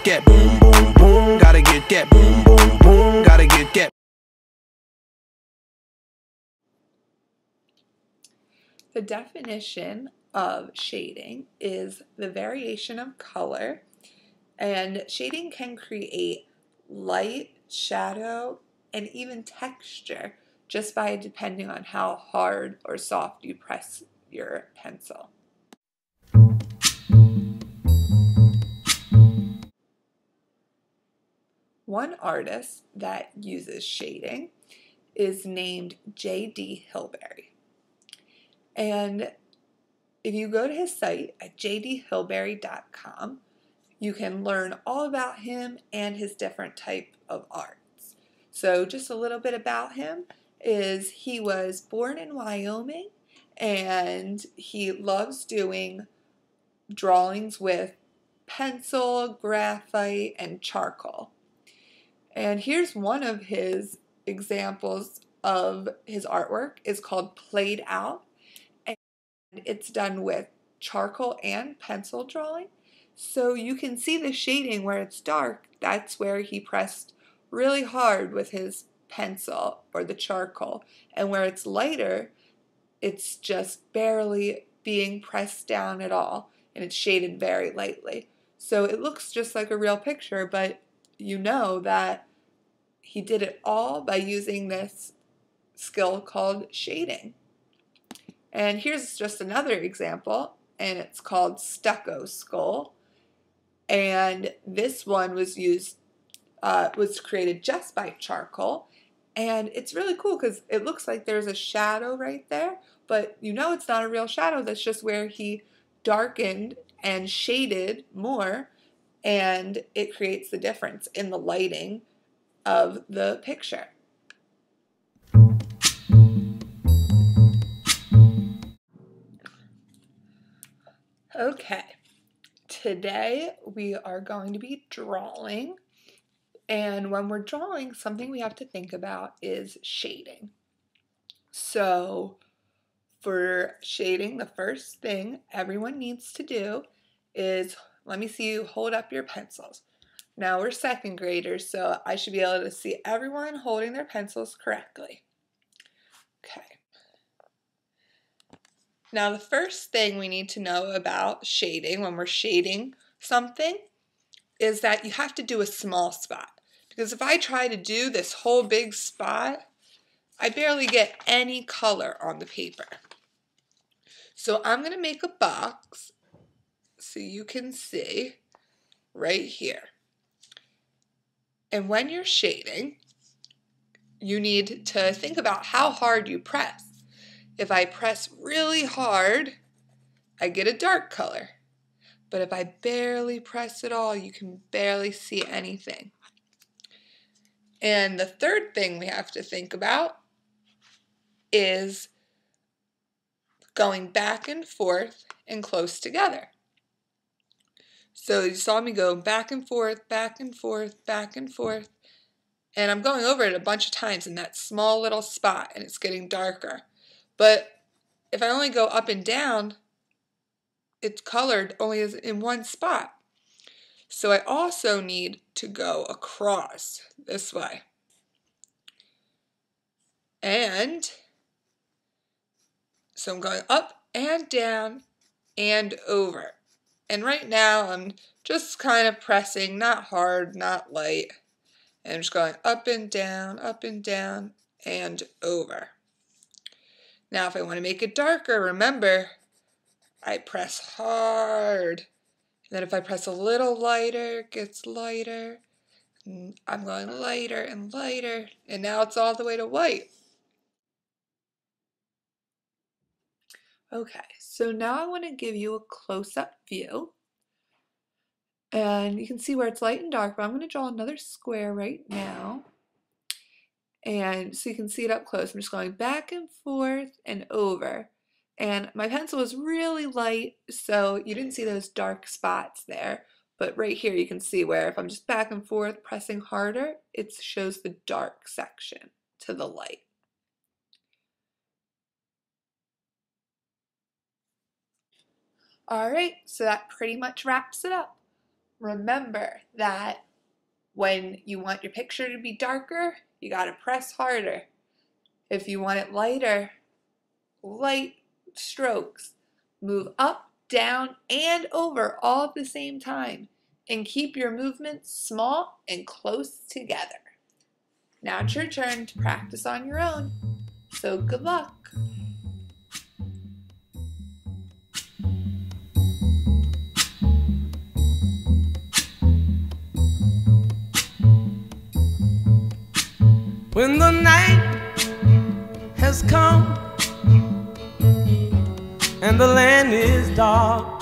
get boom, boom, boom. Gotta get boom, boom, boom. Gotta get. The definition of shading is the variation of color, and shading can create light, shadow, and even texture just by depending on how hard or soft you press your pencil. One artist that uses shading is named J.D. Hilberry. And if you go to his site at jdhilberry.com, you can learn all about him and his different type of arts. So just a little bit about him is he was born in Wyoming, and he loves doing drawings with pencil, graphite, and charcoal. And here's one of his examples of his artwork. It's called Played Out, and it's done with charcoal and pencil drawing. So you can see the shading where it's dark. That's where he pressed really hard with his pencil or the charcoal. And where it's lighter, it's just barely being pressed down at all, and it's shaded very lightly. So it looks just like a real picture, but you know that he did it all by using this skill called shading. And here's just another example, and it's called Stucco Skull. And this one was created just by charcoal. And it's really cool because it looks like there's a shadow right there, but you know it's not a real shadow. That's just where he darkened and shaded more, and it creates the difference in the lighting of the picture. Okay, today we are going to be drawing, and when we're drawing, something we have to think about is shading. So for shading, the first thing everyone needs to do is, let me see you hold up your pencils. Now we're second graders, so I should be able to see everyone holding their pencils correctly. Okay. Now the first thing we need to know about shading when we're shading something is that you have to do a small spot. Because if I try to do this whole big spot, I barely get any color on the paper. So I'm going to make a box so you can see right here. And when you're shading, you need to think about how hard you press. If I press really hard, I get a dark color. But if I barely press at all, you can barely see anything. And the third thing we have to think about is going back and forth and close together. So you saw me go back and forth, back and forth, back and forth. And I'm going over it a bunch of times in that small little spot, and it's getting darker. But if I only go up and down, it's colored only in one spot. So I also need to go across this way. And so I'm going up and down and over. And right now I'm just kind of pressing, not hard, not light. And I'm just going up and down and over. Now if I want to make it darker, remember, I press hard. And then if I press a little lighter, it gets lighter. And I'm going lighter and lighter. And now it's all the way to white. Okay, so now I want to give you a close-up view. And you can see where it's light and dark, but I'm going to draw another square right now. And so you can see it up close. I'm just going back and forth and over. And my pencil was really light, so you didn't see those dark spots there. But right here you can see where if I'm just back and forth pressing harder, it shows the dark section to the light. All right, so that pretty much wraps it up. remember that when you want your picture to be darker, you got to press harder. If you want it lighter, light strokes. Move up, down, and over all at the same time. And keep your movements small and close together. Now it's your turn to practice on your own. So good luck. When the night has come and the land is dark,